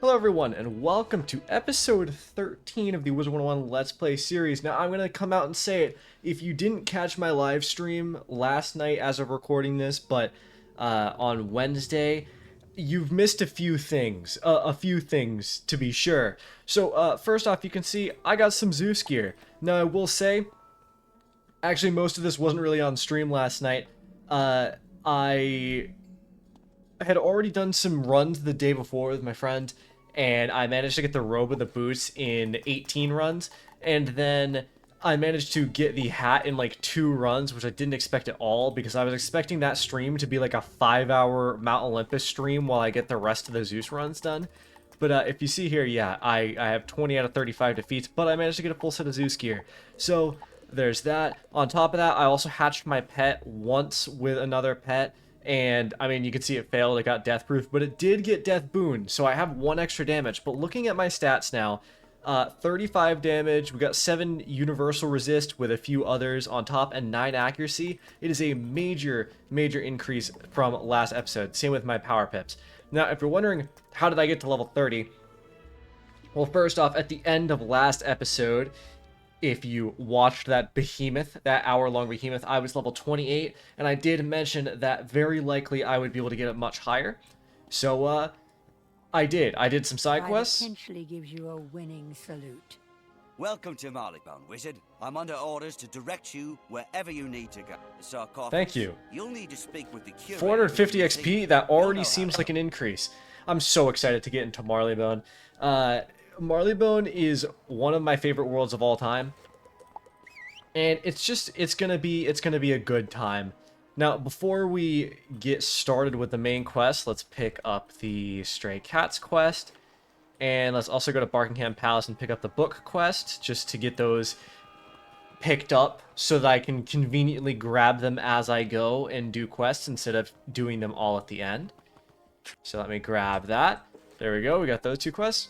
Hello everyone, and welcome to episode 13 of the Wizard101 Let's Play series. Now, I'm going to come out and say it, if you didn't catch my live stream last night as of recording this, but on Wednesday, you've missed a few things to be sure. So, first off, you can see I got some Zeus gear. Now, I will say, actually, most of this wasn't really on stream last night. I had already done some runs the day before with my friend, and I managed to get the robe with the boots in 18 runs, and then I managed to get the hat in like 2 runs, which I didn't expect at all, because I was expecting that stream to be like a 5-hour Mount Olympus stream while I get the rest of the Zeus runs done. But if you see here, yeah, I have 20 out of 35 defeats, but I managed to get a full set of Zeus gear. So there's that. On top of that, I also hatched my pet once with another pet, and I mean, you can see it failed. It got death proof, but it did get death boon, so I have 1 extra damage. But looking at my stats now, 35 damage, we got 7 universal resist with a few others on top, and 9 accuracy. It is a major increase from last episode. Same with my power pips. Now, if you're wondering, how did I get to level 30? Well, first off, at the end of last episode, if you watched that behemoth, that hour-long behemoth, I was level 28, and I did mention that very likely I would be able to get it much higher. So, I did. I did some side quests. Potentially gives you a winning salute. Welcome to Marleybone, Wizard. I'm under orders to direct you wherever you need to go. The sarcophagus. Thank you. You'll need to speak with the curator. 450 XP, that already seems like an increase. I'm so excited to get into Marleybone. Marleybone is one of my favorite worlds of all time, and it's gonna be a good time. Now, before we get started with the main quest, let's pick up the Stray Cats quest, and let's also go to Barkingham Palace and pick up the book quest, just to get those picked up so that I can conveniently grab them as I go and do quests instead of doing them all at the end. So let me grab that. There we go, we got those 2 quests.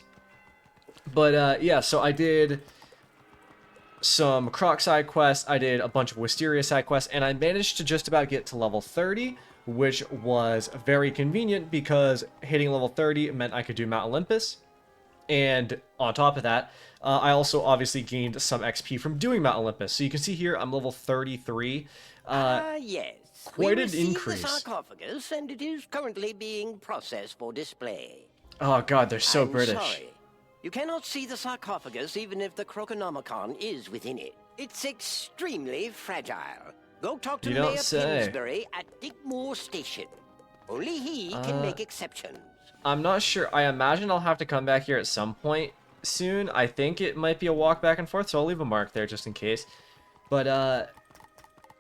But, yeah, so I did some Croc side quests, I did a bunch of Wisteria side quests, and I managed to just about get to level 30, which was very convenient because hitting level 30 meant I could do Mount Olympus. And on top of that, I also obviously gained some XP from doing Mount Olympus. So you can see here, I'm level 33. Yes. Quite we an increase. The sarcophagus, and it is currently being processed for display. Oh god, they're so I'm British. Sorry. You cannot see the sarcophagus even if the Croconomicon is within it. It's extremely fragile. Go talk to You Mayor don't say. Pillsbury at Dickmore Station. Only he can make exceptions. I'm not sure. I imagine I'll have to come back here at some point soon. I think it might be a walk back and forth, so I'll leave a mark there just in case. But,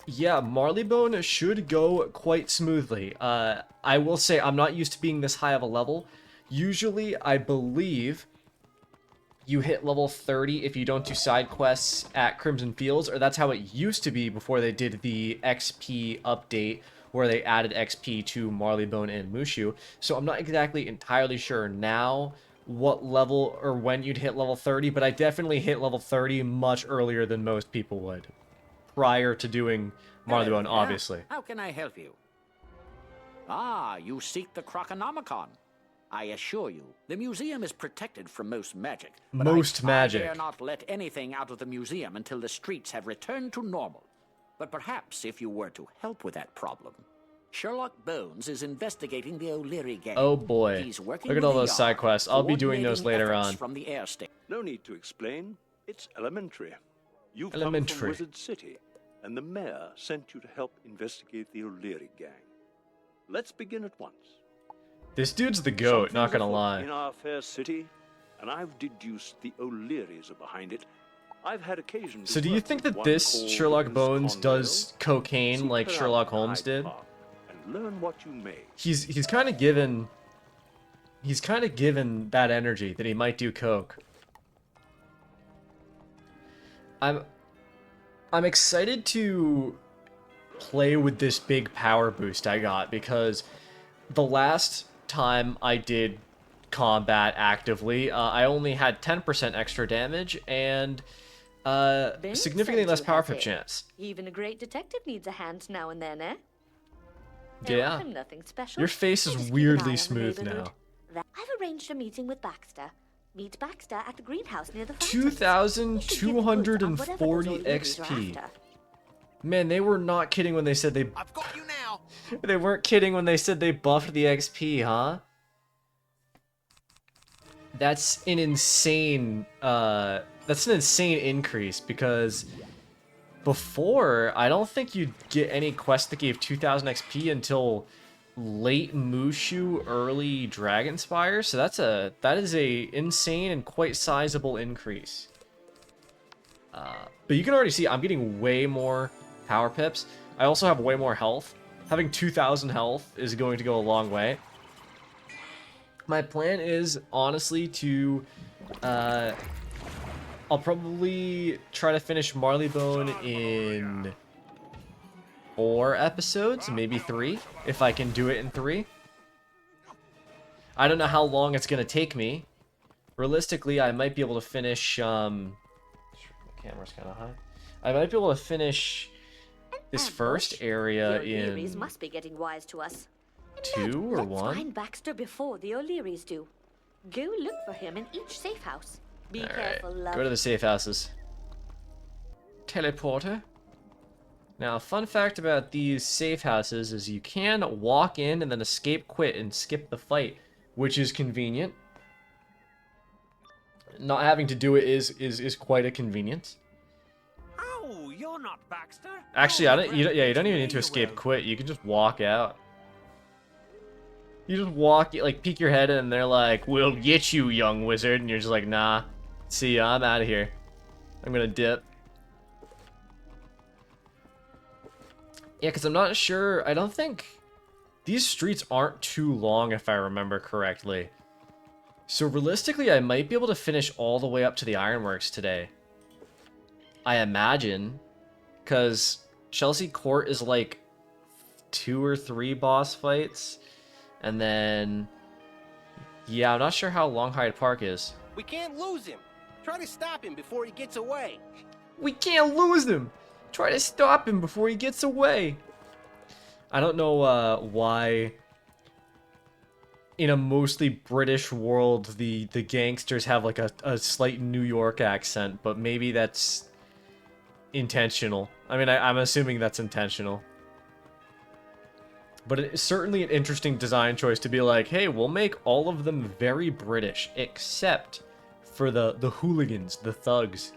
yeah, Marleybone should go quite smoothly. I will say I'm not used to being this high of a level. Usually, I believe you hit level 30 if you don't do side quests at Crimson Fields, or that's how it used to be before they did the XP update, where they added XP to Marleybone and Mushu. So I'm not exactly entirely sure now what level or when you'd hit level 30, but I definitely hit level 30 much earlier than most people would, prior to doing Marleybone, Hello, obviously. How can I help you? Ah, you seek the Croconomicon. I assure you, the museum is protected from most magic. But Most magic. I dare not let anything out of the museum until the streets have returned to normal. But perhaps if you were to help with that problem, Sherlock Bones is investigating the O'Leary gang. Oh boy. He's working Look at with all the those side Yard, quests. I'll be doing those coordinating later efforts on. From the air station. No need to explain. It's elementary. You've come Elementary. from Wizard City, and the mayor sent you to help investigate the O'Leary gang. Let's begin at once. This dude's the goat, not gonna Something's afoot lie. in our fair city, and I've deduced the O'Learys are behind it. I've had occasion to So do you work think with that one this called Sherlock Miss Bones Conrail. does cocaine Seek like her out Sherlock in Holmes Hyde did? Park and learn what you may. He's kind of given that energy that he might do coke. I'm excited to play with this big power boost I got, because the last time I did combat actively, I only had 10% extra damage and significantly less power pip chance. Even a great detective needs a hand now and then, eh? Yeah. I'm nothing special. Your face I is just keep an eye weirdly on the smooth neighborhood. now. I've arranged a meeting with Baxter. Meet Baxter at the greenhouse near the fountains. 2,240 XP. Man, they were not kidding when they said they... I've got you now. They weren't kidding when they said they buffed the XP, huh? That's an insane, increase, because before, I don't think you'd get any quest that gave 2,000 XP until late Mushu, early Dragonspire, so that is a insane and quite sizable increase. But you can already see I'm getting way more power pips. I also have way more health. Having 2,000 health is going to go a long way. My plan is, honestly, to... I'll probably try to finish Marleybone in 4 episodes, maybe 3, if I can do it in 3. I don't know how long it's going to take me. Realistically, I might be able to finish... The camera's kind of high. I might be able to finish this first area the O'Learys in must be getting wise to us. 2 or Let's 1. find Baxter before the O'Learys do. Go look for him in each safe house. Be careful, love. Go to the safe houses. Teleporter. Now, fun fact about these safe houses is you can walk in and then escape, quit, and skip the fight, which is convenient. Not having to do it is quite a convenience. Oh, you're not Baxter. Actually, you don't even need to escape, quit. You can just walk out. You just walk, like, peek your head in, and they're like, "We'll get you, young wizard," and you're just like, "Nah, see ya, I'm out of here. I'm gonna dip." Yeah, because I'm not sure. I don't think these streets aren't too long, if I remember correctly. So realistically, I might be able to finish all the way up to the Ironworks today. I imagine, because Chelsea Court is like 2 or 3 boss fights. And then, yeah, I'm not sure how long Hyde Park is. We can't lose him. Try to stop him before he gets away. We can't lose him. Try to stop him before he gets away. I don't know why in a mostly British world the gangsters have like a slight New York accent, but maybe that's intentional. I mean, I'm assuming that's intentional. But it's certainly an interesting design choice to be like, hey, we'll make all of them very British, except for the hooligans, the thugs.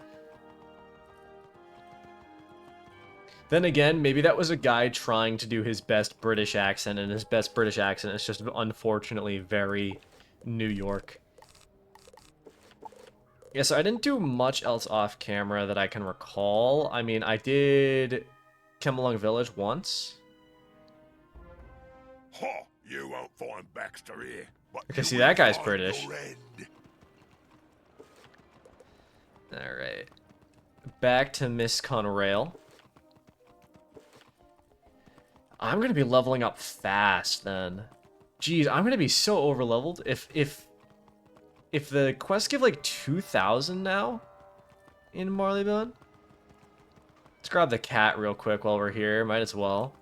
Then again, maybe that was a guy trying to do his best British accent, and his best British accent is just unfortunately very New York. Yeah, so I didn't do much else off camera that I can recall. I mean, I did Kemmelung Village once. Ha! You won't find Baxter here. But I can see that guy's British. Alright. Back to Miss Conrail. I'm gonna be leveling up fast then. Jeez, I'm gonna be so overleveled. If the quests give like 2,000 now in Marleybone. Let's grab the cat real quick while we're here. Might as well.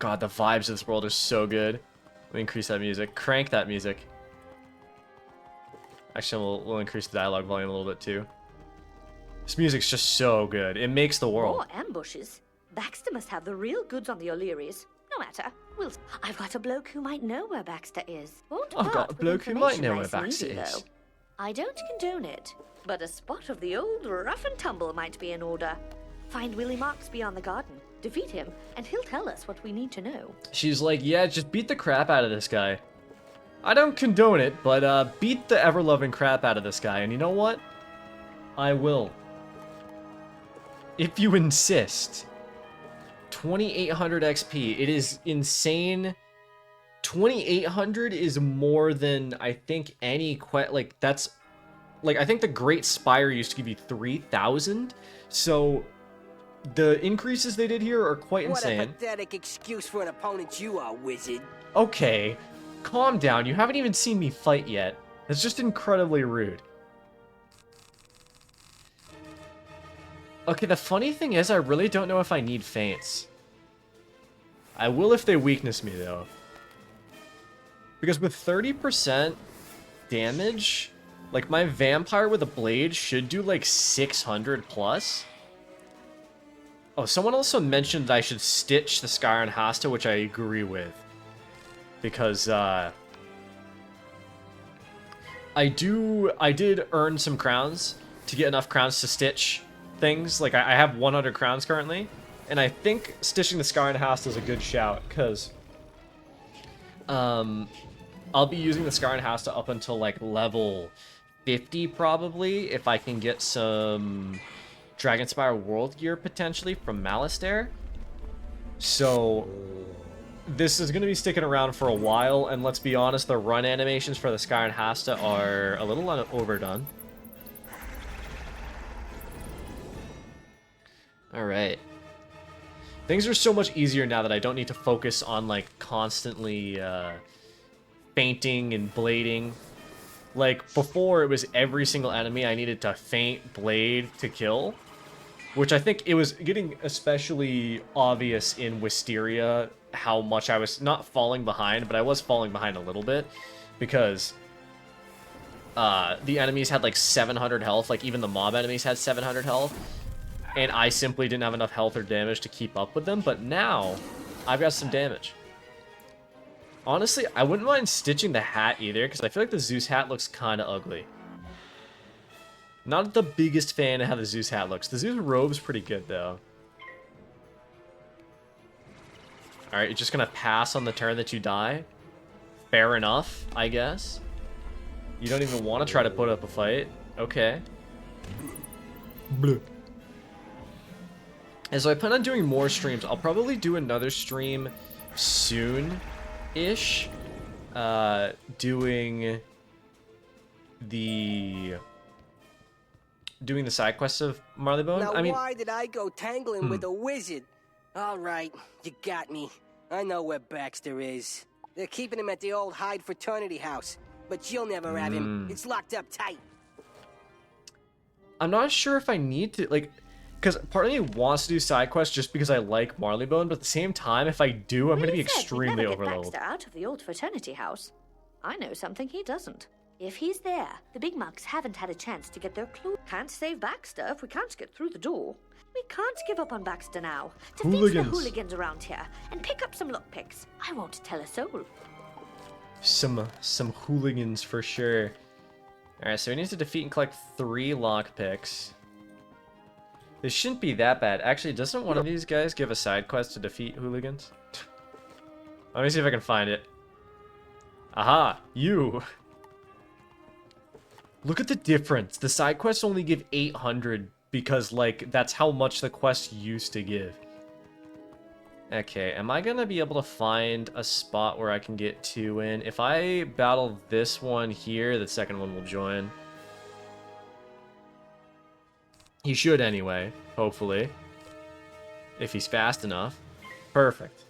God, the vibes of this world are so good. Let me increase that music. Crank that music. Actually, we'll increase the dialogue volume a little bit too. This music's just so good. It makes the world. More ambushes. Baxter must have the real goods on the O'Learys. No matter. I've got a bloke who might know where Baxter is. I've got a bloke who might know where Baxter is. I don't condone it, but a spot of the old rough and tumble might be in order. Find Willie Marks beyond the garden. Defeat him, and he'll tell us what we need to know. She's like, yeah, just beat the crap out of this guy. I don't condone it, but beat the ever-loving crap out of this guy. And you know what? I will. If you insist. 2,800 XP. It is insane. 2,800 is more than, I think, any quest. Like, that's... Like, I think the Great Spire used to give you 3,000. So... The increases they did here are quite insane. What a pathetic excuse for an opponent you are, wizard. Okay, calm down. You haven't even seen me fight yet. That's just incredibly rude. Okay, the funny thing is I really don't know if I need feints. I will if they weakness me, though. Because with 30% damage, like my vampire with a blade should do like 600 plus. Oh, someone also mentioned that I should stitch the Sky and Hasta, which I agree with. Because, I did earn some crowns to get enough crowns to stitch things. Like, I have 100 crowns currently. And I think stitching the Sky and Hasta is a good shout, because, I'll be using the Scar and Hasta up until, like, level 50, probably, if I can get some Dragonspire World Gear, potentially, from Malistaire. So, this is going to be sticking around for a while, and let's be honest, the run animations for the Scar and Hasta are a little overdone. Alright. Things are so much easier now that I don't need to focus on, like, constantly, feinting and blading. Like, before, it was every single enemy I needed to feint, blade to kill. Which I think it was getting especially obvious in Wisteria how much I was not falling behind, but I was falling behind a little bit. Because the enemies had like 700 health, like even the mob enemies had 700 health. And I simply didn't have enough health or damage to keep up with them, but now I've got some damage. Honestly, I wouldn't mind stitching the hat either, because I feel like the Zeus hat looks kind of ugly. Not the biggest fan of how the Zeus hat looks. The Zeus robe's pretty good, though. Alright, you're just gonna pass on the turn that you die? Fair enough, I guess. You don't even want to try to put up a fight. Okay. Bleh. And so I plan on doing more streams. I'll probably do another stream soon-ish. Doing the side quests of Marleybone. Now, I mean, why did I go tangling with a wizard? All right, you got me. I know where Baxter is. They're keeping him at the old Hyde fraternity house, but you'll never have him. It's locked up tight. I'm not sure if I need to, like, because part of me wants to do side quests just because I like Marleybone, but at the same time, if I do, I'm going to be extremely overloaded. Baxter out of the old fraternity house. I know something he doesn't. If he's there, the big mugs haven't had a chance to get their clue. Can't save Baxter if we can't get through the door. We can't give up on Baxter now. Defeat the hooligans around here and pick up some lockpicks. I won't tell a soul. Some hooligans for sure. Alright, so we need to defeat and collect 3 lockpicks. This shouldn't be that bad. Actually, doesn't one of these guys give a side quest to defeat hooligans? Let me see if I can find it. Aha! You! Look at the difference. The side quests only give 800 because, like, that's how much the quest used to give. Okay, am I gonna be able to find a spot where I can get 2 in? If I battle this one here, the second one will join. He should anyway, hopefully. If he's fast enough. Perfect.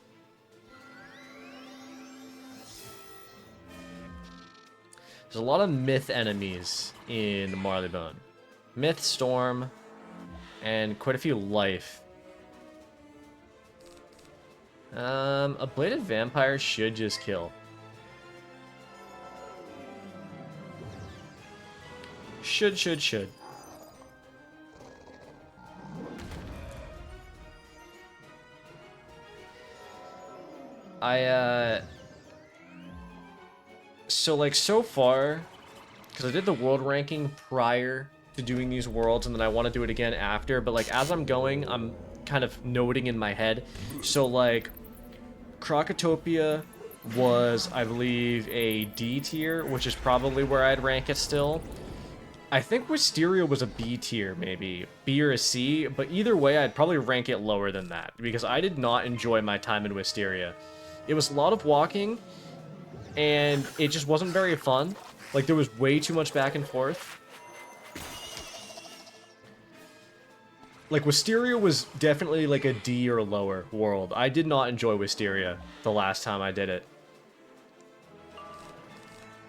There's a lot of myth enemies in Marleybone. Myth, Storm, and quite a few life. A bladed vampire should just kill. Should. So, like, so far, because I did the world ranking prior to doing these worlds, and then I want to do it again after, but, like, as I'm going, I'm kind of noting in my head. So, like, Krokotopia was, I believe, a D tier, which is probably where I'd rank it still. I think Wisteria was a B tier, maybe. B or a C, but either way, I'd probably rank it lower than that, because I did not enjoy my time in Wisteria. It was a lot of walking, and it just wasn't very fun. Like, there was way too much back and forth. Like, Wisteria was definitely like a D or lower world. I did not enjoy Wisteria the last time I did it.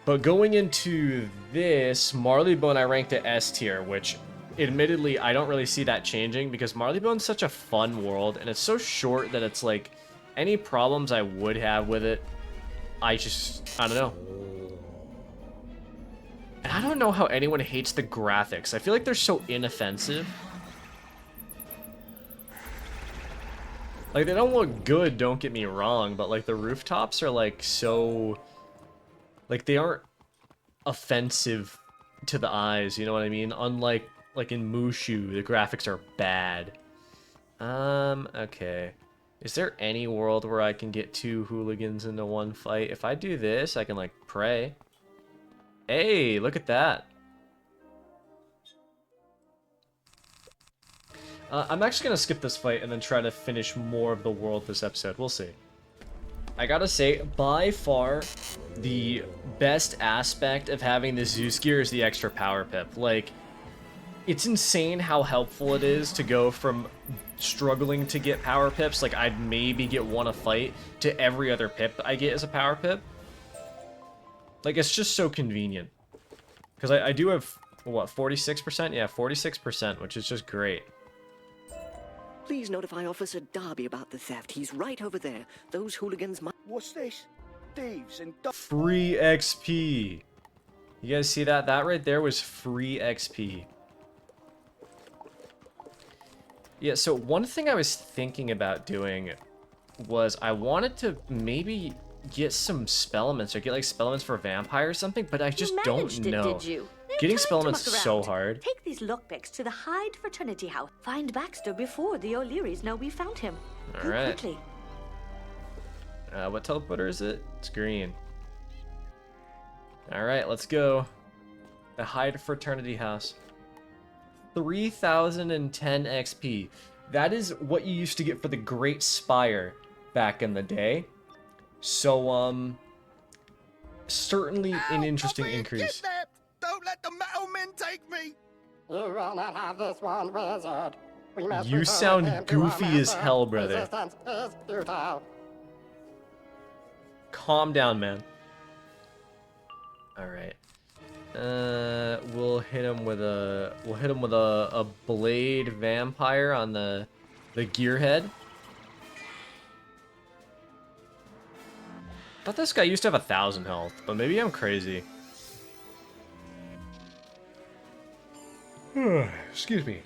But going into this, Marleybone I ranked at S tier, which admittedly I don't really see that changing because Marleybone's such a fun world and it's so short that it's like any problems I would have with it I don't know. And I don't know how anyone hates the graphics. I feel like they're so inoffensive. Like, they don't look good, don't get me wrong, but like the rooftops are like so... Like, they aren't offensive to the eyes, you know what I mean? Unlike, like in Mushu, the graphics are bad. Okay. Is there any world where I can get 2 hooligans into one fight? If I do this, I can, like, pray. Hey, look at that. I'm actually gonna skip this fight and then try to finish more of the world this episode. We'll see. I gotta say, by far, the best aspect of having the Zeus gear is the extra power pip. Like, it's insane how helpful it is to go from struggling to get power pips, like I'd maybe get one a fight, to every other pip I get as a power pip. Like, it's just so convenient. Because I do have, what, 46%? Yeah, 46%, which is just great. Please notify Officer Darby about the theft. He's right over there. Those hooligans might... What's this? Thieves and... Free XP. You guys see that? That right there was free XP. Yeah, so one thing I was thinking about doing was I wanted to maybe get some spellements or get like spellements for vampire or something, but I just don't know. Did you? Getting spellements is so hard. Take these lockpicks to the Hyde Fraternity House. Find Baxter before the O'Learys know we found him. All right. Quickly. What teleporter is it? It's green. All right, let's go. The Hyde Fraternity House. 3010 XP. That is what you used to get for the Great Spire back in the day. So, certainly an interesting increase. Don't let the metal men take me! You will not have this one, Wizard. We must You sound goofy as hell, brother. Resistance is futile. Calm down, man. Alright. We'll hit him with a blade vampire on the gearhead. I thought this guy used to have 1,000 health, but maybe I'm crazy. Excuse me.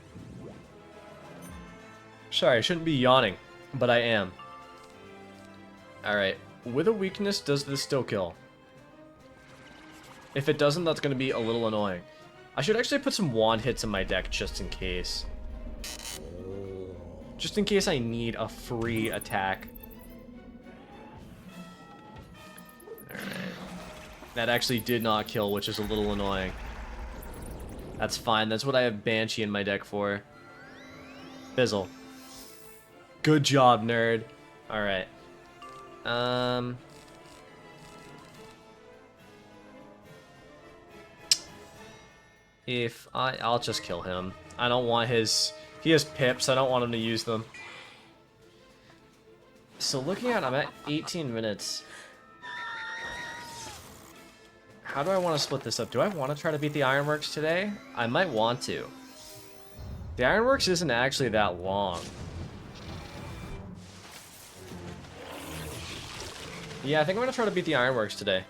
Sorry, I shouldn't be yawning, but I am. Alright, with a weakness, does this still kill? If it doesn't, that's going to be a little annoying. I should actually put some wand hits in my deck just in case. Just in case I need a free attack. Alright. That actually did not kill, which is a little annoying. That's fine. That's what I have Banshee in my deck for. Fizzle. Good job, nerd. Alright. I'll just kill him. I don't want his... He has pips. I don't want him to use them. So looking at... I'm at 18 minutes. How do I want to split this up? Do I want to try to beat the Ironworks today? I might want to. The Ironworks isn't actually that long. Yeah, I think I'm going to try to beat the Ironworks today.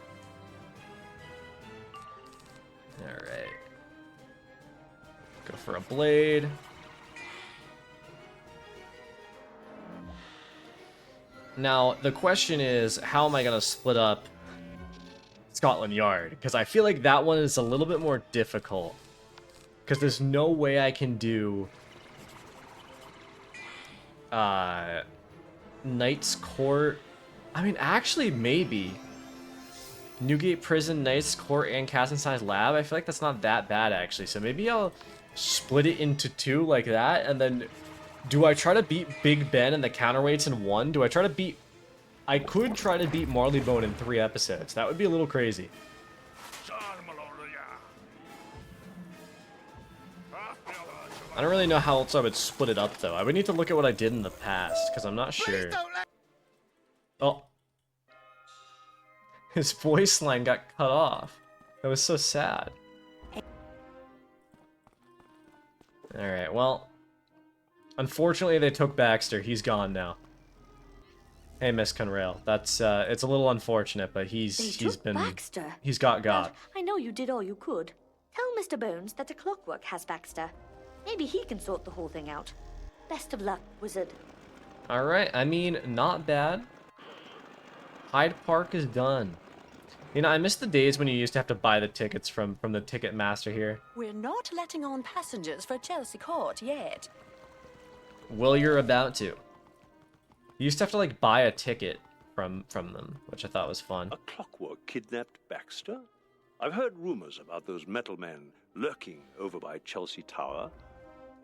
Alright. Go for a blade. Now, the question is, how am I going to split up Scotland Yard? Because I feel like that one is a little bit more difficult. Because there's no way I can do Knight's Court. I mean, actually, maybe. Newgate Prison, Knight's Court, and Cassenstein's Lab. I feel like that's not that bad, actually. So maybe I'll split it into 2 like that. And then, do I try to beat Big Ben and the counterweights in 1? Do I try to beat... I could try to beat Marleybone in 3 episodes. That would be a little crazy. I don't really know how else I would split it up, though. I would need to look at what I did in the past, because I'm not sure. Oh. His voice line got cut off. That was so sad. Alright, well. Unfortunately, they took Baxter. He's gone now. Hey, Miss Conrail. That's it's a little unfortunate, but he's been Baxter. he's got. But I know you did all you could. Tell Mr. Bones that the clockwork has Baxter. Maybe he can sort the whole thing out. Best of luck, Wizard. All right. I mean, not bad. Hyde Park is done. You know, I miss the days when you used to have to buy the tickets from the ticket master here. We're not letting on passengers for Chelsea Court yet. Well, you're about to. You used to have to, like, buy a ticket from them, which I thought was fun. A clockwork kidnapped Baxter? I've heard rumors about those metal men lurking over by Chelsea Tower.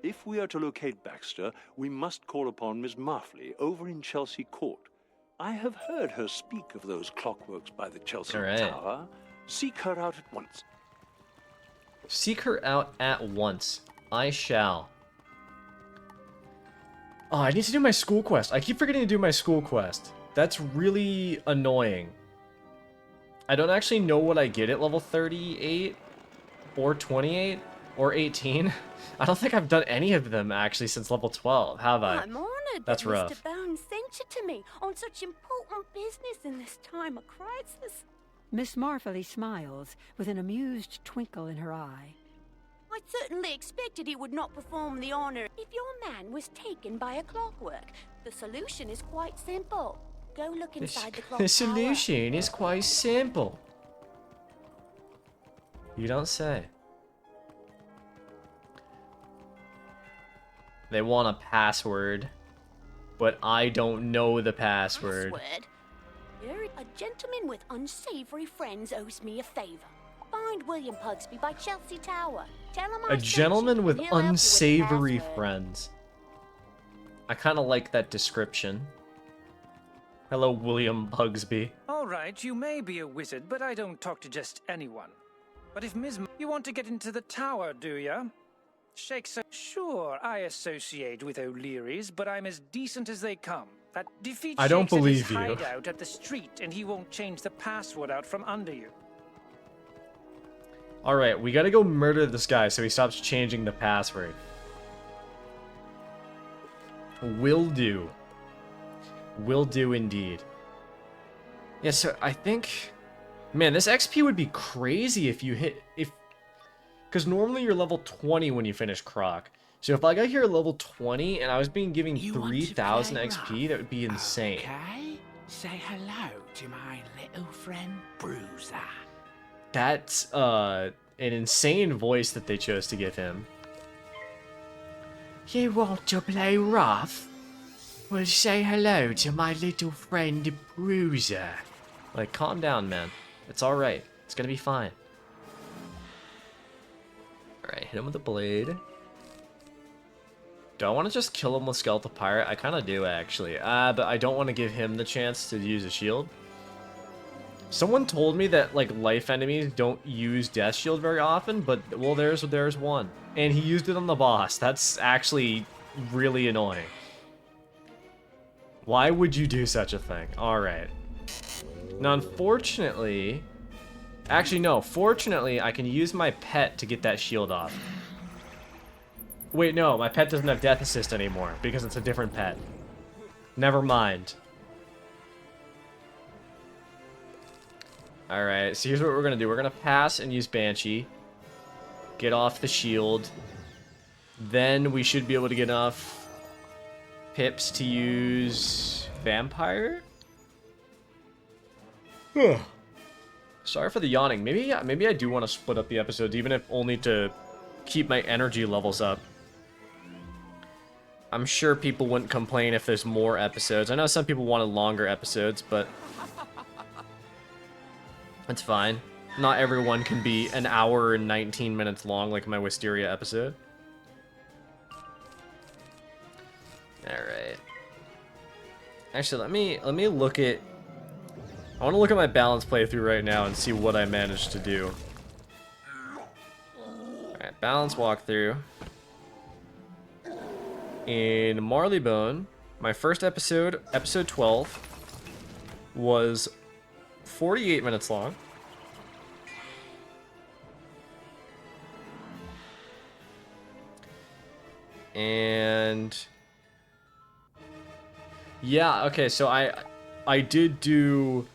If we are to locate Baxter, we must call upon Miss Marfley over in Chelsea Court. I have heard her speak of those clockworks by the Chelsea Tower. Seek her out at once. Seek her out at once. I shall. Oh, I need to do my school quest. I keep forgetting to do my school quest. That's really annoying. I don't actually know what I get at level 38 or 28 or 18. I don't think I've done any of them actually since level 12. Have I? I'm honored That's that rough. Mr. Bones sent you to me on such important business in this time of crisis. Miss Marfley smiles with an amused twinkle in her eye. I certainly expected he would not perform the honor. If your man was taken by a clockwork, the solution is quite simple. Go look inside the clock The solution is quite simple. You don't say. They want a password, but I don't know the password. A gentleman with unsavory friends owes me a favor. Find William Pugsby by Chelsea Tower. Tell him A gentleman with unsavory friends. I kind of like that description. Hello, William Pugsby. All right, you may be a wizard, but I don't talk to just anyone. But if you want to get into the tower, do ya? Shake so sure, I associate with O'Leary's, but I'm as decent as they come. That defeats I don't Shakes at his believe you. hideout at the street, and he won't change the password out from under you. Alright, we gotta go murder this guy so he stops changing the password. Will do. Will do indeed. Yeah, so I think... Man, this XP would be crazy if you hit... Because normally you're level 20 when you finish Croc. So if I got here at level 20 and I was being given 3,000 XP, that would be insane. Okay, say hello to my little friend Bruiser. That's an insane voice that they chose to give him. You want to play rough? Well, say hello to my little friend Bruiser. Like, calm down, man. It's alright. It's gonna be fine. Alright, hit him with a blade. Do I want to just kill him with Skeletal Pirate? I kind of do, actually. But I don't want to give him the chance to use a shield. Someone told me that, like, life enemies don't use Death Shield very often, but, well, there's one. And he used it on the boss. That's actually really annoying. Why would you do such a thing? Alright. Now, unfortunately... Actually, no. Fortunately, I can use my pet to get that shield off. Wait, no. My pet doesn't have Death Assist anymore, because it's a different pet. Never mind. Alright, so here's what we're gonna do. We're gonna pass and use Banshee. Get off the shield. Then we should be able to get enough pips to use Vampire? Sorry for the yawning. Maybe I do want to split up the episodes, even if only to keep my energy levels up. I'm sure people wouldn't complain if there's more episodes. I know some people wanted longer episodes, but it's fine. Not everyone can be an hour and 19 minutes long like my Wisteria episode. Alright. Actually, let me look at... I want to look at my balance playthrough right now and see what I managed to do. Alright, balance walkthrough. In Marleybone, my first episode, episode 12, was 48 minutes long. And... yeah, okay, so I did do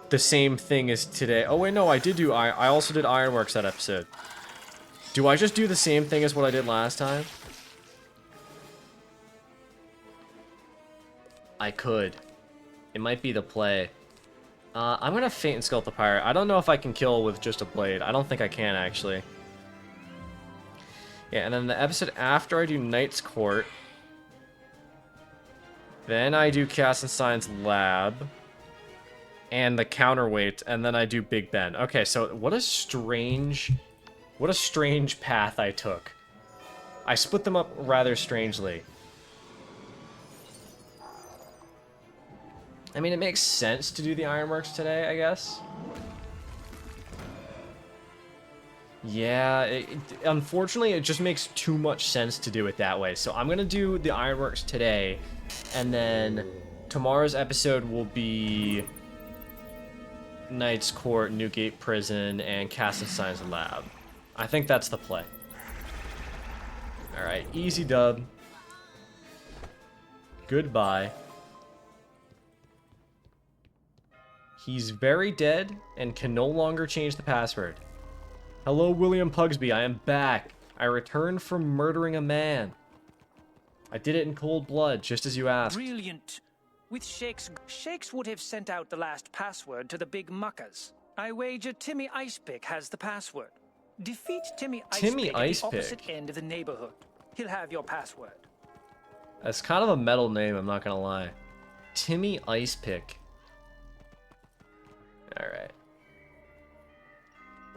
the same thing as today. Oh wait, no, I also did Ironworks that episode. Do I just do the same thing as what I did last time? I could. It might be the play. I'm gonna feint and sculpt the pirate. I don't know if I can kill with just a blade. I don't think I can, actually. Yeah, and then the episode after I do Knight's Court. Then I do Cassenstein's Lab. And the counterweight, and then I do Big Ben. Okay, so what a strange path I took. I split them up rather strangely. I mean, it makes sense to do the Ironworks today, I guess. Yeah, unfortunately, it just makes too much sense to do it that way. So I'm going to do the Ironworks today, and then tomorrow's episode will be Knight's Court, Newgate Prison, and Cassenstein's Lab. I think that's the play. Alright, easy dub. Goodbye. He's very dead and can no longer change the password. Hello, William Pugsby. I am back. I returned from murdering a man. I did it in cold blood, just as you asked. Brilliant. With Shakes would have sent out the last password to the big muckers. I wager Timmy Icepick has the password. Defeat Timmy Icepick at the opposite end of the neighborhood. He'll have your password. That's kind of a metal name, I'm not gonna lie. Timmy Icepick. Alright.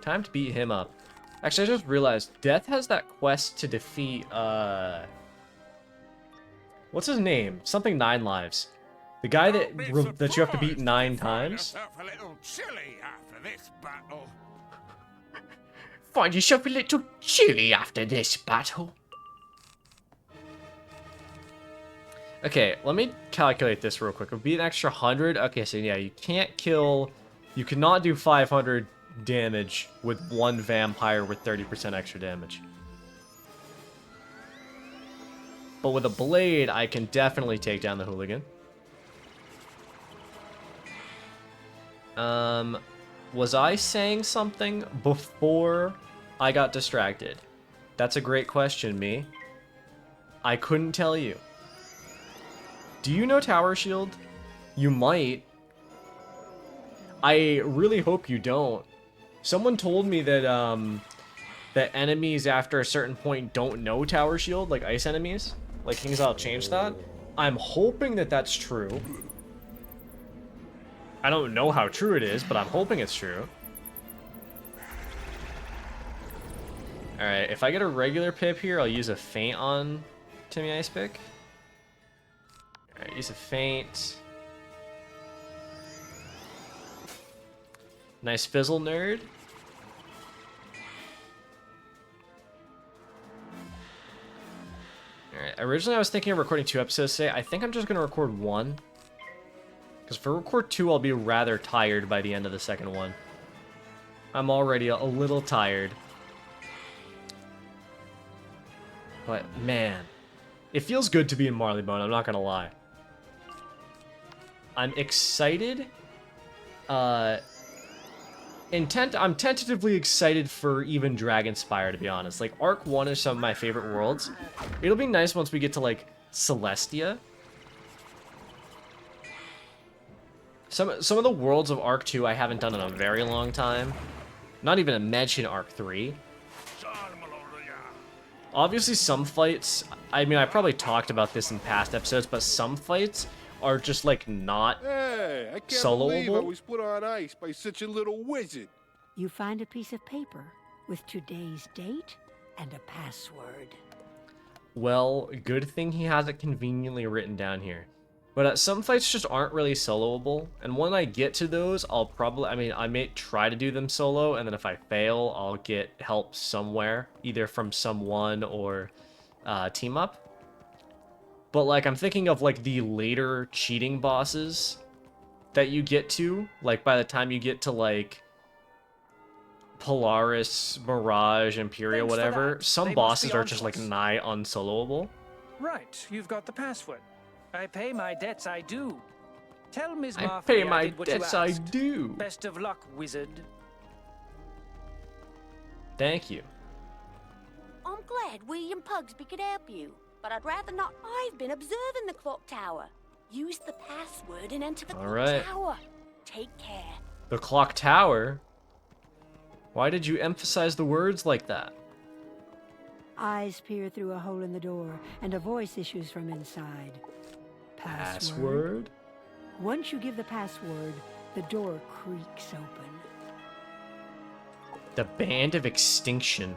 Time to beat him up. Actually, I just realized Death has that quest to defeat, what's his name? Something 9 lives. The guy that you have to beat 9 times. A little chilly after this battle. Find yourself a little chilly after this battle. Okay, let me calculate this real quick. It'll be an extra 100. Okay, so yeah, you can't kill... You cannot do 500 damage with one vampire with 30% extra damage. But with a blade, I can definitely take down the hooligan. Was I saying something before I got distracted? That's a great question, me. I couldn't tell you. Do you know Tower Shield? You might. I really hope you don't. Someone told me that that enemies after a certain point don't know Tower Shield, like ice enemies. Like King's Isle changed that. I'm hoping that that's true. I don't know how true it is, but I'm hoping it's true. Alright, if I get a regular pip here, I'll use a feint on Timmy Icepick. Alright, use a feint. Nice fizzle, nerd. Alright, originally I was thinking of recording 2 episodes today. I think I'm just going to record 1. Because if I record 2, I'll be rather tired by the end of the second one. I'm already a little tired. But, man. It feels good to be in Marleybone, I'm not going to lie. I'm excited. I'm tentatively excited for even Dragonspire, to be honest. Like, Arc 1 is some of my favorite worlds. It'll be nice once we get to, like, Celestia. Some of the worlds of Arc 2 I haven't done in a very long time. Not even to mention Arc 3. Obviously, some fights... I mean, I probably talked about this in past episodes, but some fights are just, like, not Hey, I can't soloable. believe I was put on ice by such a little wizard. You find a piece of paper with today's date and a password. Well, good thing he has it conveniently written down here. But some fights just aren't really soloable, and when I get to those, I'll probably... I mean, I may try to do them solo, and then if I fail, I'll get help somewhere, either from someone or team up. But, like, I'm thinking of, like, the later cheating bosses that you get to. Like, by the time you get to, like, Polaris, Mirage, Imperia, whatever, some bosses are just, like, nigh unsoloable. Right, you've got the password. I pay my debts, I do. Tell Ms. I Marfley pay my did what you debts, I asked. do. Best of luck, wizard. Thank you. I'm glad William Pugsby could help you, but I'd rather not. I've been observing the clock tower. Use the password and enter the clock tower. Take care. The clock tower? Why did you emphasize the words like that? Eyes peer through a hole in the door, and a voice issues from inside. Password? Once you give the password, the door creaks open. The Band of Extinction.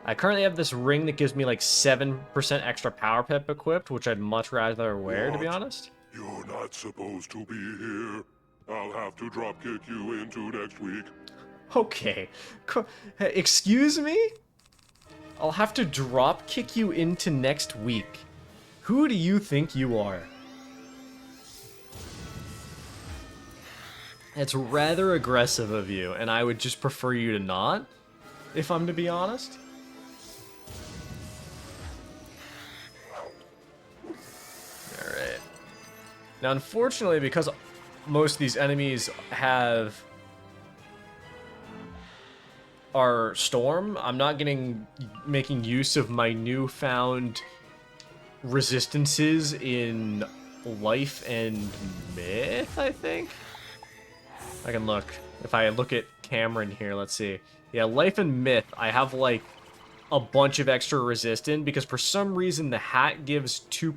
I currently have this ring that gives me like 7% extra power pip equipped, which I'd much rather wear, to be honest. You're not supposed to be here. I'll have to drop kick you into next week. Okay. Excuse me? I'll have to drop kick you into next week. Who do you think you are? It's rather aggressive of you, and I would just prefer you to not, if I'm to be honest. Alright. Now, unfortunately, because most of these enemies are storm, I'm not making use of my newfound resistances in life and myth, I think. I can look. If I look at Cameron here, let's see. Yeah, life and myth, I have like a bunch of extra resist because for some reason the hat gives two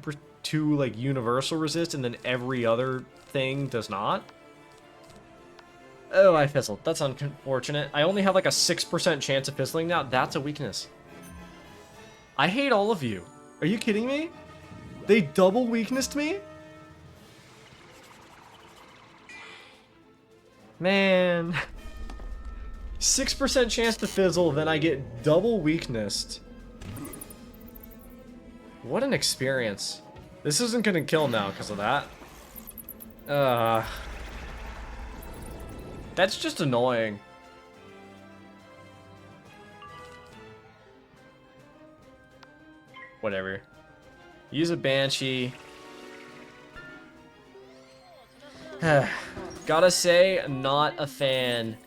like universal resist and then every other thing does not. Oh, I fizzled. That's unfortunate. I only have like a 6% chance of fizzling now. That's a weakness. I hate all of you. Are you kidding me? They double weaknessed me? Man. 6% chance to fizzle, then I get double weaknessed. What an experience. This isn't gonna kill now because of that. That's just annoying. Whatever. Use a Banshee. Gotta say, not a fan.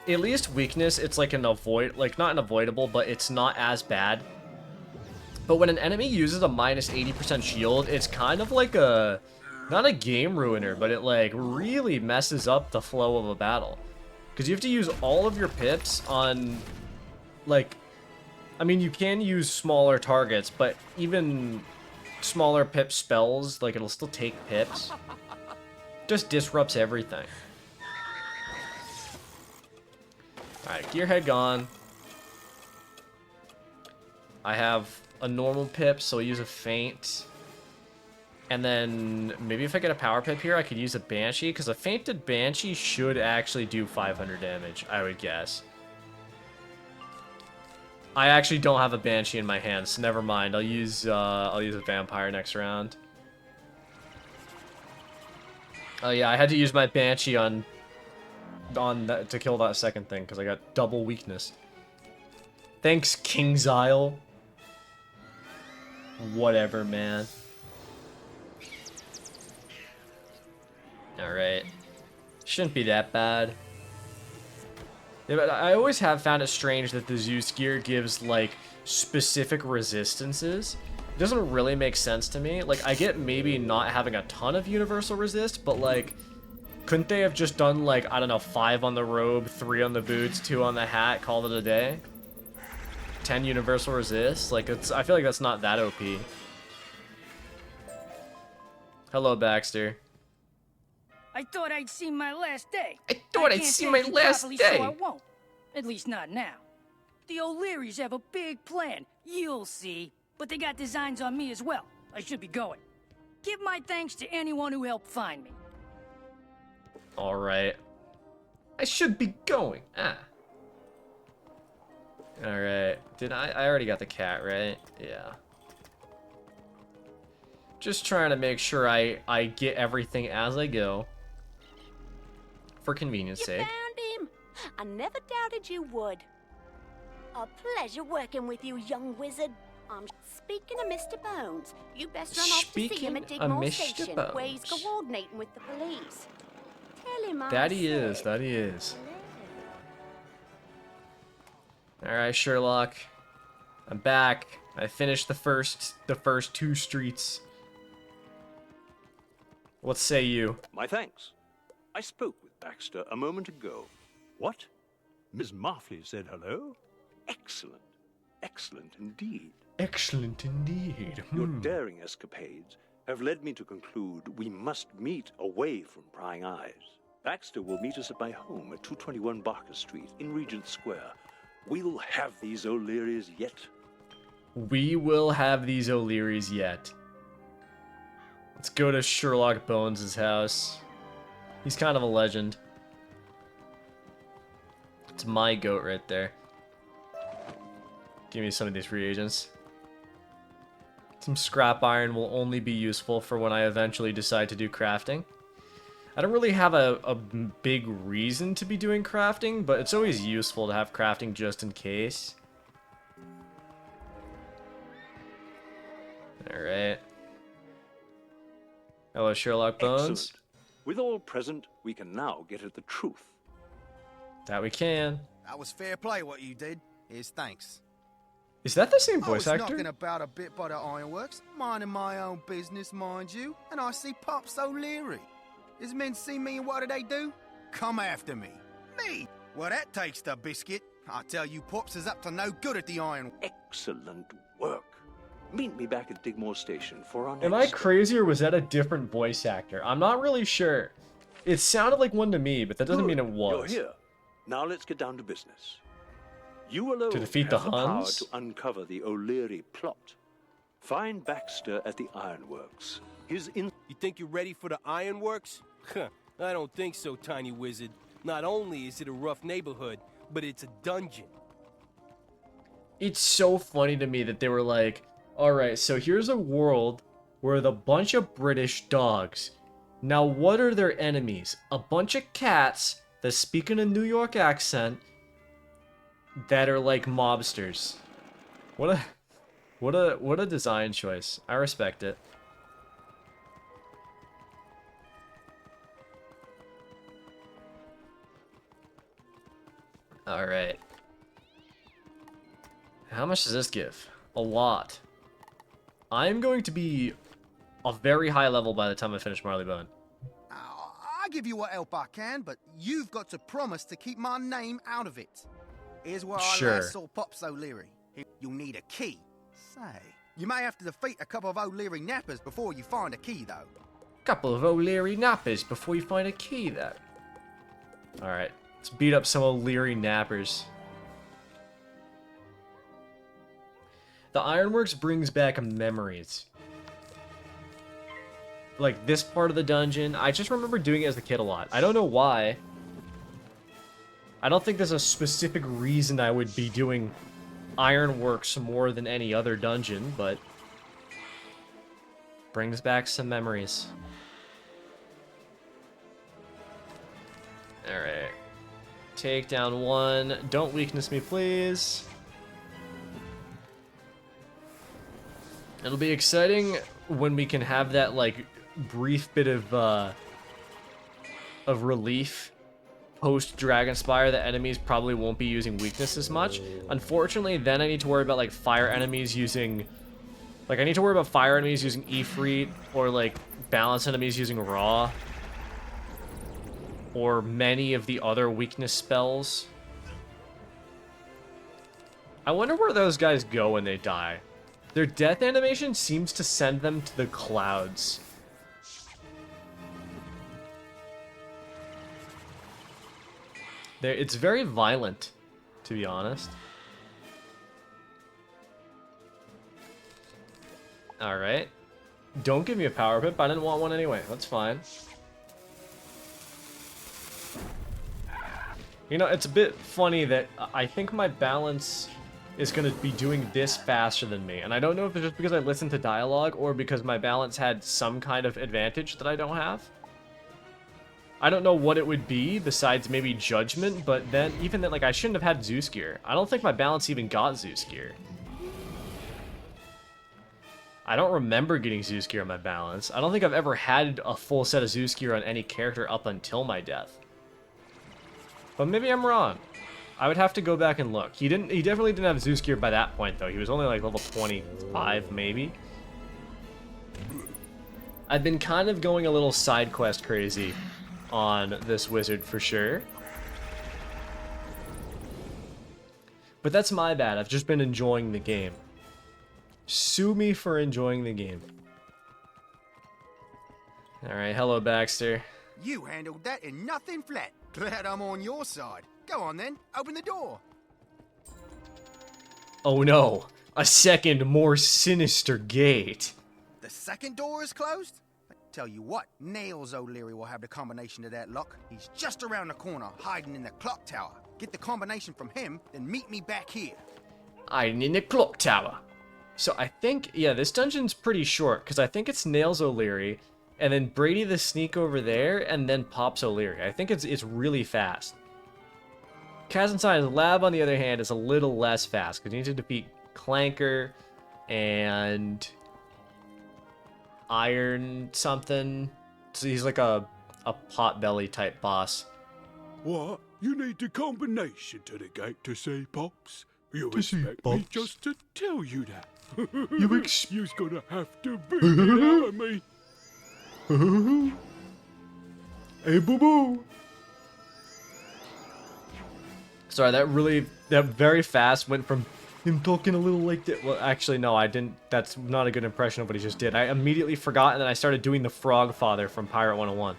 At least weakness, it's like not an avoidable, but it's not as bad. But when an enemy uses a minus 80% shield, it's kind of like not a game ruiner, but it like really messes up the flow of a battle. Because you have to use all of your pips on, like, I mean, you can use smaller targets, but even smaller pip spells, like, it'll still take pips. Just disrupts everything. Alright, Gearhead gone. I have a normal pip, so I'll use a feint. And then maybe if I get a power pip here, I could use a Banshee, because a feinted Banshee should actually do 500 damage, I would guess. I actually don't have a Banshee in my hand, so never mind. I'll use a Vampire next round. Oh yeah, I had to use my Banshee on that to kill that second thing because I got double weakness. Thanks, King's Isle. Whatever, man. Alright. Shouldn't be that bad. Yeah, but I always have found it strange that the Zeus gear gives, like, specific resistances. It doesn't really make sense to me. Like, I get maybe not having a ton of universal resist, but, like, couldn't they have just done, like, I don't know, 5 on the robe, 3 on the boots, 2 on the hat, called it a day? 10 universal resist? Like, I feel like that's not that OP. Hello, Baxter. I thought I'd seen my last day. I thought I'd seen my last day. So I won't. At least not now. The O'Learys have a big plan. You'll see. But they got designs on me as well. I should be going. Give my thanks to anyone who helped find me. Alright. I should be going. Ah. Alright. I already got the cat, right? Yeah. Just trying to make sure I get everything as I go. For convenience sake. Found him. I never doubted you would. A pleasure working with you, young wizard. Speaking of Mr. Bones, you best run off to see him at Speaking of Digmore Mr. Station, where he's Bones. coordinating with the police. Tell him I That he said. is. That he is. All right, Sherlock. I'm back. I finished the first 2 streets. What say you? My thanks. I spoke with Baxter a moment ago. What? Miss Marfley said hello? Excellent. Excellent indeed. Excellent indeed. Your daring escapades have led me to conclude we must meet away from prying eyes. Baxter will meet us at my home at 221 Barker Street in Regent Square. We'll have these O'Learys yet. We will have these O'Learys yet. Let's go to Sherlock Bones' house. He's kind of a legend. It's my goat right there. Give me some of these reagents. Some scrap iron will only be useful for when I eventually decide to do crafting. I don't really have a big reason to be doing crafting, but it's always useful to have crafting just in case. Alright. Hello, Sherlock Bones. Excellent. With all present, we can now get at the truth. That we can. That was fair play what you did. Here's thanks. Is that the same voice I was actor? knocking about a bit by the ironworks, minding my own business, mind you, and I see Pops O'Leary. His men see me and what do? Come after me. Me? Well, that takes the biscuit. I tell you, Pops is up to no good at the iron. Excellent work. Meet me back at Digmore Station for our next... Am I crazy or was that a different voice actor? I'm not really sure. It sounded like one to me, but that doesn't mean it was. You're here. Now let's get down to business. You alone To defeat the have the power Huns? to uncover the O'Leary plot. Find Baxter at the Ironworks. You think you're ready for the Ironworks? Huh, I don't think so, Tiny Wizard. Not only is it a rough neighborhood, but it's a dungeon. It's so funny to me that they were like, alright, so here's a world where the bunch of British dogs. Now what are their enemies? A bunch of cats that speak in a New York accent that are like mobsters. What a design choice. I respect it. Alright. How much does this give? A lot. I'm going to be a very high level by the time I finish Marleybone. I'll give you what help I can, but you've got to promise to keep my name out of it. Here's where I last saw Pops O'Leary. You'll need a key. Say, you may have to defeat a couple of O'Leary nappers before you find a key, though. Couple of O'Leary nappers before you find a key, though. Alright, let's beat up some O'Leary nappers. The Ironworks brings back memories. Like, this part of the dungeon, I just remember doing it as a kid a lot. I don't know why. I don't think there's a specific reason I would be doing Ironworks more than any other dungeon, but brings back some memories. Alright. Take down one. Don't weakness me, please. It'll be exciting when we can have that, like, brief bit of relief post-Dragonspire that enemies probably won't be using weakness as much. Unfortunately, then I need to worry about, like, fire enemies using... Like, I need to worry about fire enemies using Ifrit, or, like, balance enemies using Raw. Or many of the other weakness spells. I wonder where those guys go when they die. Their death animation seems to send them to the clouds. It's very violent, to be honest. Alright. Don't give me a power pip. I didn't want one anyway. That's fine. You know, it's a bit funny that I think my balance is going to be doing this faster than me. And I don't know if it's just because I listened to dialogue or because my balance had some kind of advantage that I don't have. I don't know what it would be besides maybe judgment, but then even then, like, I shouldn't have had Zeus gear. I don't think my balance even got Zeus gear. I don't remember getting Zeus gear on my balance. I don't think I've ever had a full set of Zeus gear on any character up until my death. But maybe I'm wrong. I would have to go back and look. He definitely didn't have Zeus gear by that point though. He was only like level 25 maybe. I've been kind of going a little side quest crazy on this wizard for sure. But that's my bad. I've just been enjoying the game. Sue me for enjoying the game. Alright, hello Baxter. You handled that in nothing flat. Glad I'm on your side. Go on then, open the door. Oh no, a second, more sinister gate. The second door is closed? I tell you what, Nails O'Leary will have the combination to that lock. He's just around the corner, hiding in the clock tower. Get the combination from him, then meet me back here. Hiding in the clock tower. So I think, yeah, this dungeon's pretty short, because I think it's Nails O'Leary, and then Brady the Sneak over there, and then Pops O'Leary. I think it's really fast. Kazenstein's Lab, on the other hand, is a little less fast, because you need to defeat Clanker and Iron something. So he's like a potbelly type boss. What? You need the combination to the gate to see Pops? You expect me just to tell you that? You're gonna have to beat it out of me. Hey, boo-boo. Sorry, that very fast went from him talking a little like that. Well, actually, no, I didn't. That's not a good impression of what he just did. I immediately forgot, and then I started doing the Frog Father from Pirate 101.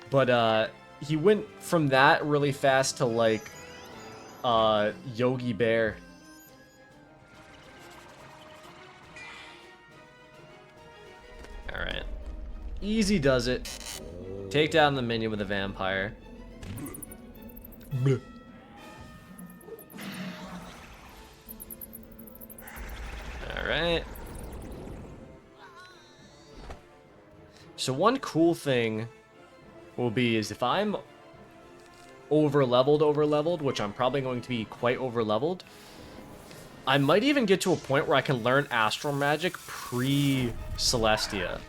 But, he went from that really fast to, like, Yogi Bear. Alright. Easy does it. Take down the minion with a vampire. Bleh. Alright. So one cool thing will be is if I'm over-leveled, which I'm probably going to be quite over-leveled, I might even get to a point where I can learn Astral Magic pre-Celestia.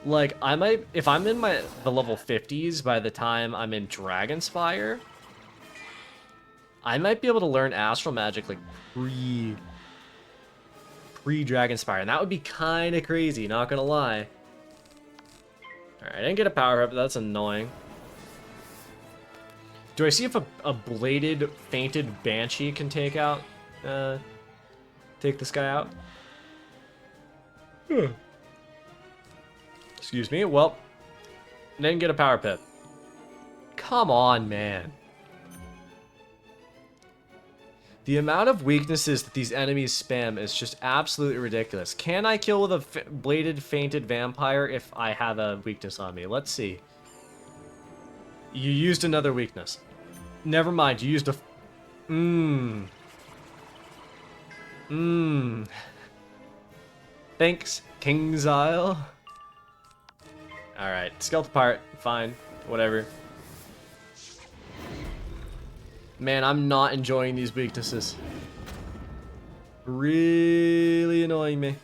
Like, I might, if I'm in the level 50s by the time I'm in Dragonspire, I might be able to learn Astral Magic, like, pre-Dragonspire, and that would be kind of crazy, not gonna lie. Alright, I didn't get a power up, but that's annoying. Do I see if a bladed, fainted Banshee can take this guy out? Excuse me, well, didn't get a power pip. Come on, man. The amount of weaknesses that these enemies spam is just absolutely ridiculous. Can I kill with a bladed, fainted vampire if I have a weakness on me? Let's see. You used another weakness. Never mind, you used a... Thanks, King's Isle. Alright, skeleton part, fine, whatever. Man, I'm not enjoying these weaknesses. Really annoying me.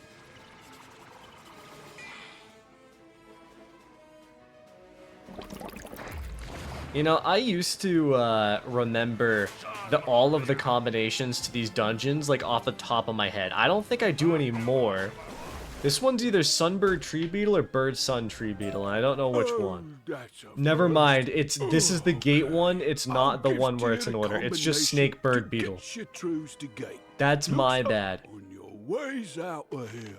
You know, I used to remember all of the combinations to these dungeons, like, off the top of my head. I don't think I do anymore. This one's either Sunbird Tree Beetle or Bird Sun Tree Beetle, and I don't know which one. Never mind, this is the gate one, it's not the one where it's in order. It's just Snake Bird Beetle. That's my bad. Ways out of here.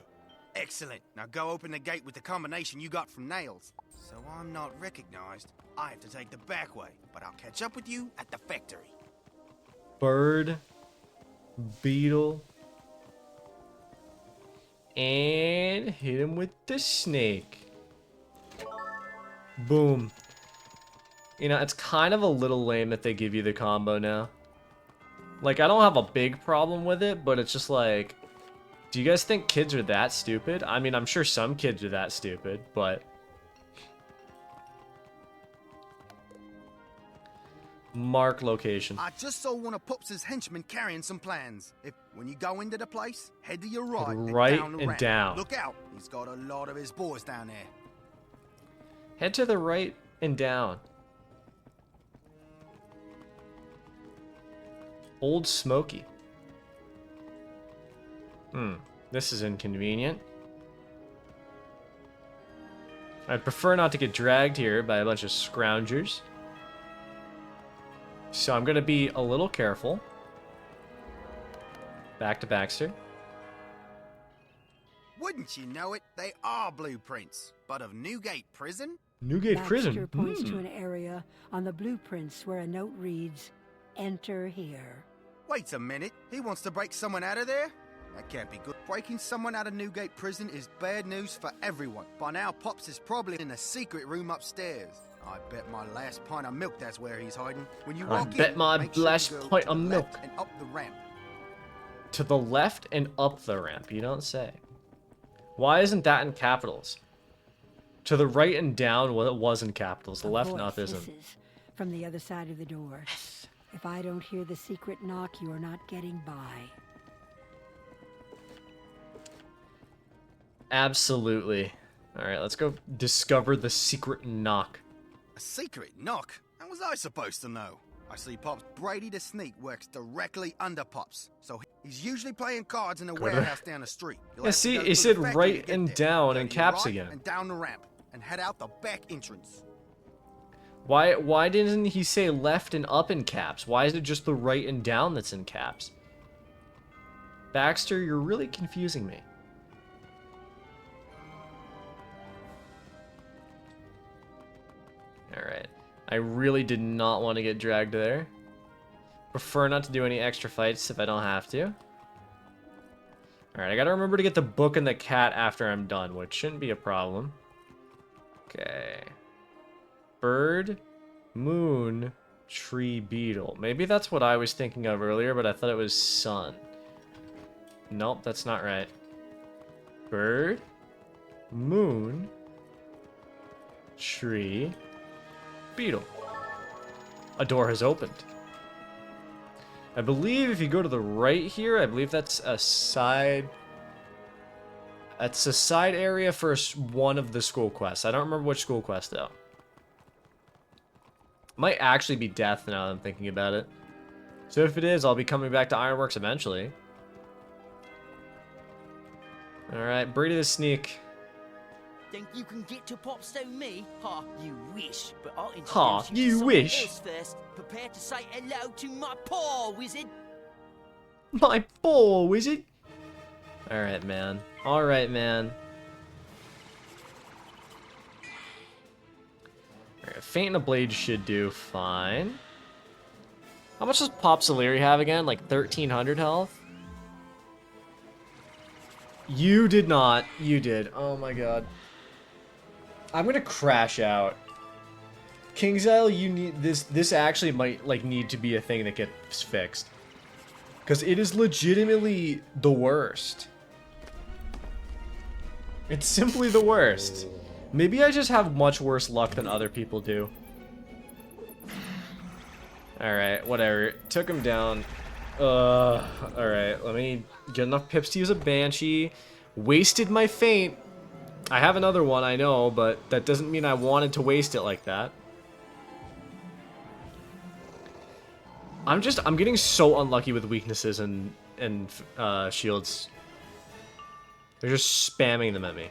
Excellent. Now go open the gate with the combination you got from Nails. So I'm not recognized. I have to take the back way, but I'll catch up with you at the factory. Bird, Beetle, and hit him with the snake. Boom. You know, it's kind of a little lame that they give you the combo now. Like, I don't have a big problem with it, but it's just like, do you guys think kids are that stupid? I mean, I'm sure some kids are that stupid, but... Mark location. I just saw one of Pops's henchmen carrying some plans. When you go into the place, head to your right, right and down the and ramp. down. Look out, he's got a lot of his boys down there. Head to the right and down. Old Smoky. This is inconvenient. I'd prefer not to get dragged here by a bunch of scroungers. So I'm going to be a little careful. Back to Baxter. Wouldn't you know it, they are blueprints, but of Newgate Prison? Newgate Prison? Baxter points to an area on the blueprints where a note reads, "Enter here." Wait a minute, he wants to break someone out of there? That can't be good. Breaking someone out of Newgate Prison is bad news for everyone. By now, Pops is probably in a secret room upstairs. I bet my last pint of milk that's where he's hiding. When you walk in, I bet my make sure last you go pint to of the milk. left and up the ramp. To the left and up the ramp, you don't say. Why isn't that in capitals? To the right and down, well, it was in capitals. The left and up isn't. Hisses from the other side of the door. If I don't hear the secret knock, you are not getting by. Absolutely. Alright, let's go discover the secret knock. A secret knock? How was I supposed to know? I see Pops Brady the Sneak works directly under Pops, so he's usually playing cards in a warehouse down the street. Yeah, see, it said right and down in caps right again. And down the ramp, and head out the back entrance. Why didn't he say left and up in caps? Why is it just the right and down that's in caps? Baxter, you're really confusing me. Alright. I really did not want to get dragged there. Prefer not to do any extra fights if I don't have to. Alright, I gotta remember to get the book and the cat after I'm done, which shouldn't be a problem. Okay. Bird, moon, tree, beetle. Maybe that's what I was thinking of earlier, but I thought it was sun. Nope, that's not right. Bird, moon, tree, beetle. A door has opened. I believe if you go to the right here, I believe that's a side... That's a side area for one of the school quests. I don't remember which school quest, though. Might actually be death now that I'm thinking about it. So if it is, I'll be coming back to Ironworks eventually. Alright, Brady the Sneak. Think you can get to Popstone me? Ha, you wish. But I'll introduce Ha, you you to wish. someone else first. Prepare to say hello to my poor wizard. My poor wizard. Alright, man. Alright, man. Alright, Faint in a Blade should do fine. How much does Pop O'Leary have again? Like 1,300 health? You did not. You did. Oh my god. I'm gonna crash out. Kingsile, you need this. This actually might like need to be a thing that gets fixed, because it is legitimately the worst. It's simply the worst. Maybe I just have much worse luck than other people do. Alright, whatever. Took him down. Alright, let me get enough pips to use a Banshee. Wasted my feint. I have another one, I know, but that doesn't mean I wanted to waste it like that. I'm getting so unlucky with weaknesses and shields. They're just spamming them at me.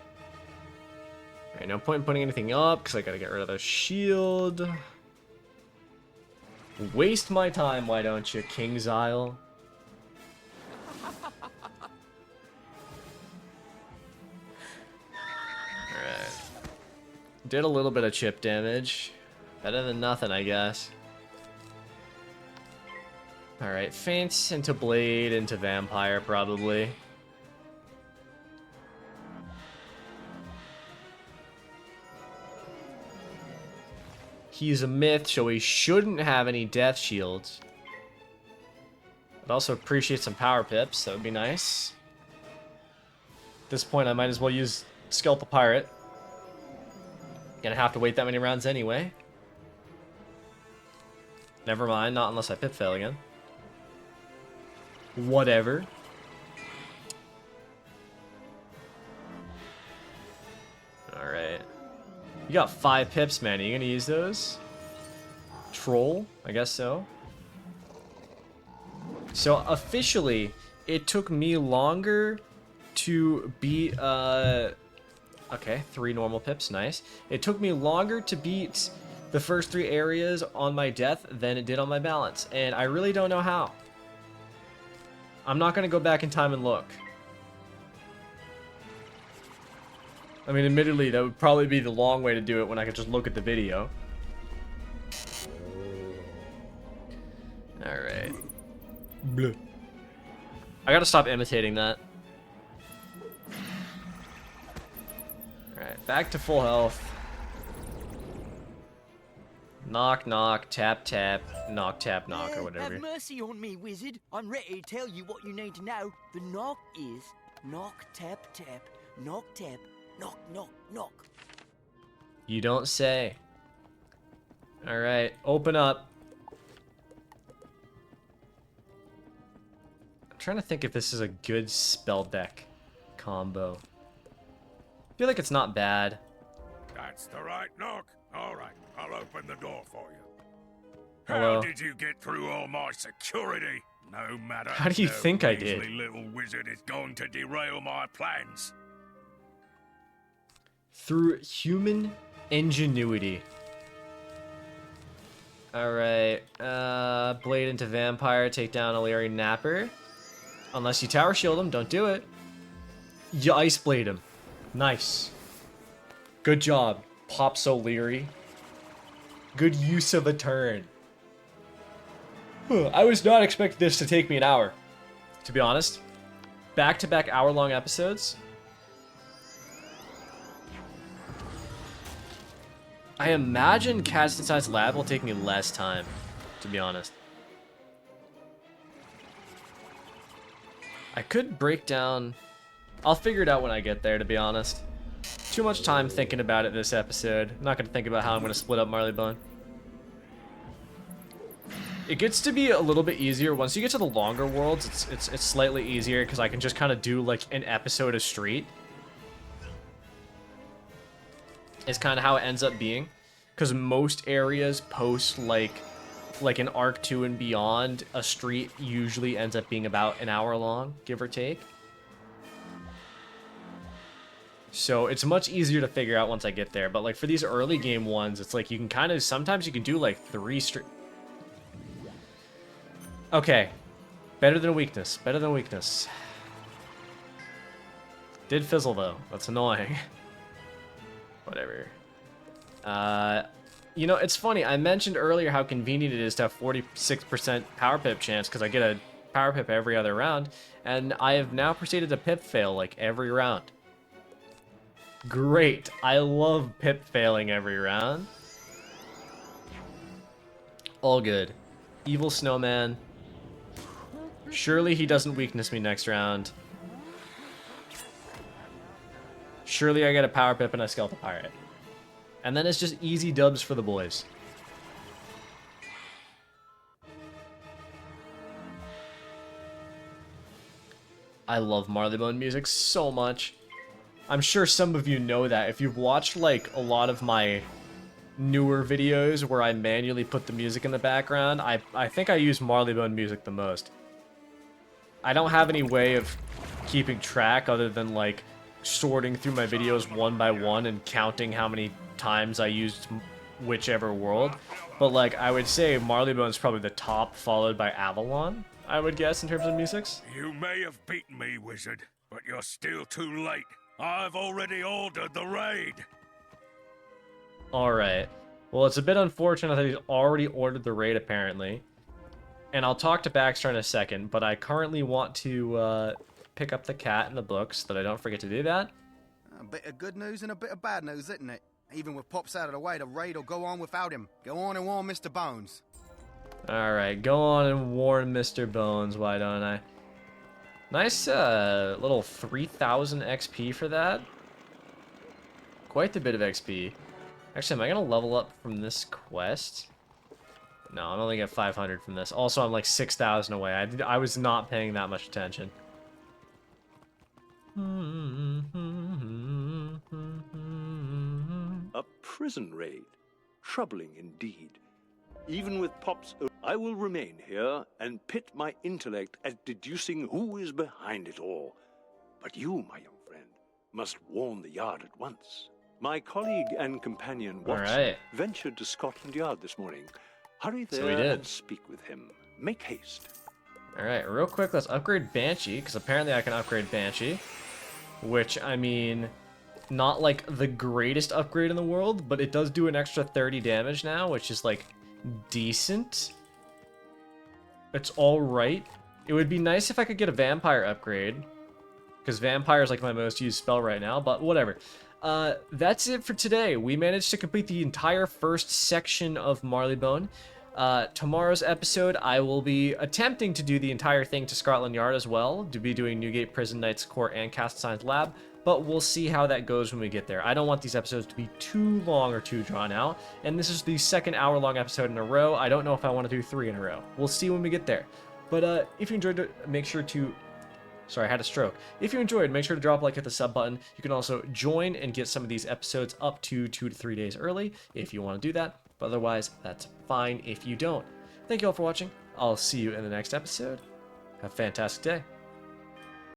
Alright, no point in putting anything up, because I gotta get rid of the shield. Waste my time, why don't you, Kingsile? Alright. Did a little bit of chip damage. Better than nothing, I guess. Alright, Faints into Blade, into Vampire, probably. He's a myth, so he shouldn't have any death shields. I'd also appreciate some power pips, that would be nice. At this point, I might as well use Skeletal Pirate. Gonna have to wait that many rounds anyway. Never mind, not unless I pip fail again. Whatever. Alright. You got 5 pips, man. Are you gonna use those? Troll? I guess so. So officially, it took me longer to beat, okay, 3 normal pips, nice. It took me longer to beat the first 3 areas on my death than it did on my balance, and I really don't know how. I'm not gonna go back in time and look. I mean, admittedly, that would probably be the long way to do it when I could just look at the video. Alright. Bleh. I gotta stop imitating that. Alright, back to full health. Knock, knock, tap, tap, knock, tap, knock, or whatever. Have mercy on me, wizard. I'm ready to tell you what you need to know. The knock is knock, tap, tap, knock, tap, knock, knock, knock. You don't say. Alright, open up. I'm trying to think if this is a good spell deck combo. I feel like it's not bad. That's the right knock. Alright, I'll open the door for you. Hello. How did you get through all my security? No matter. How do you think I did? Measly little wizard is going to derail my plans. Through human ingenuity. Alright, blade into vampire, take down O'Leary Napper. Unless you tower shield him, don't do it. You ice blade him. Nice. Good job, Pops O'Leary. Good use of a turn. I was not expecting this to take me an hour, to be honest. Back-to-back hour-long episodes. I imagine Cats Inside's Lab will take me less time, to be honest. I could break down... I'll figure it out when I get there, to be honest. Too much time thinking about it this episode. I'm not going to think about how I'm going to split up Marleybone. It gets to be a little bit easier. Once you get to the longer worlds, it's slightly easier because I can just kind of do like an episode of Street. Is kind of how it ends up being. Because most areas post like an Arc 2 and beyond, a Street usually ends up being about an hour long, give or take. So it's much easier to figure out once I get there. But like for these early game ones, it's like you can kind of, sometimes you can do like 3 Street. Okay. Better than weakness. Better than weakness. Did fizzle though. That's annoying. Whatever. You know, it's funny. I mentioned earlier how convenient it is to have 46% power pip chance because I get a power pip every other round. And I have now proceeded to pip fail like every round. Great. I love pip failing every round. All good. Evil snowman. Surely he doesn't weakness me next round. Surely I get a power pip and a skeleton pirate. And then it's just easy dubs for the boys. I love Marleybone music so much. I'm sure some of you know that. If you've watched like a lot of my newer videos where I manually put the music in the background, I think I use Marleybone music the most. I don't have any way of keeping track other than like sorting through my videos one by one and counting how many times I used whichever world. But like I would say Marleybone's probably the top, followed by Avalon, I would guess, in terms of musics. You may have beaten me, wizard, but you're still too late. I've already ordered the raid. Alright. Well, it's a bit unfortunate that he's already ordered the raid, apparently. And I'll talk to Baxter in a second, but I currently want to pick up the cat in the books so that I don't forget to do that. A bit of good news and a bit of bad news, isn't it? Even with Pops out of the way, the raid will go on without him. Go on and warn Mr. Bones. Alright, go on and warn Mr. Bones, why don't I? Nice little 3,000 XP for that. Quite a bit of XP. Actually, am I going to level up from this quest? No, I'm only get 500 from this. Also, I'm like 6,000 away. I was not paying that much attention. A prison raid. Troubling indeed. Even with Pop's... I will remain here and pit my intellect at deducing who is behind it all. But you, my young friend, must warn the Yard at once. My colleague and companion Watson ventured to Scotland Yard this morning. Hurry there and speak with him. Make haste. Alright, real quick, let's upgrade Banshee, because apparently I can upgrade Banshee. Which, I mean, not like the greatest upgrade in the world, but it does do an extra 30 damage now, which is like decent. It's alright. It would be nice if I could get a Vampire upgrade, because Vampire is like my most used spell right now, but whatever. That's it for today. We managed to complete the entire first section of Marleybone. Tomorrow's episode, I will be attempting to do the entire thing to Scotland Yard as well, to be doing Newgate Prison, Knights Court, and Castellan's Lab, but we'll see how that goes when we get there. I don't want these episodes to be too long or too drawn out, and this is the second hour-long episode in a row. I don't know if I want to do 3 in a row. We'll see when we get there. But if you enjoyed it, make sure to... Sorry, I had a stroke. If you enjoyed, make sure to drop a like, hit the sub button. You can also join and get some of these episodes up to 2 to 3 days early if you want to do that. But otherwise, that's fine if you don't. Thank you all for watching. I'll see you in the next episode. Have a fantastic day.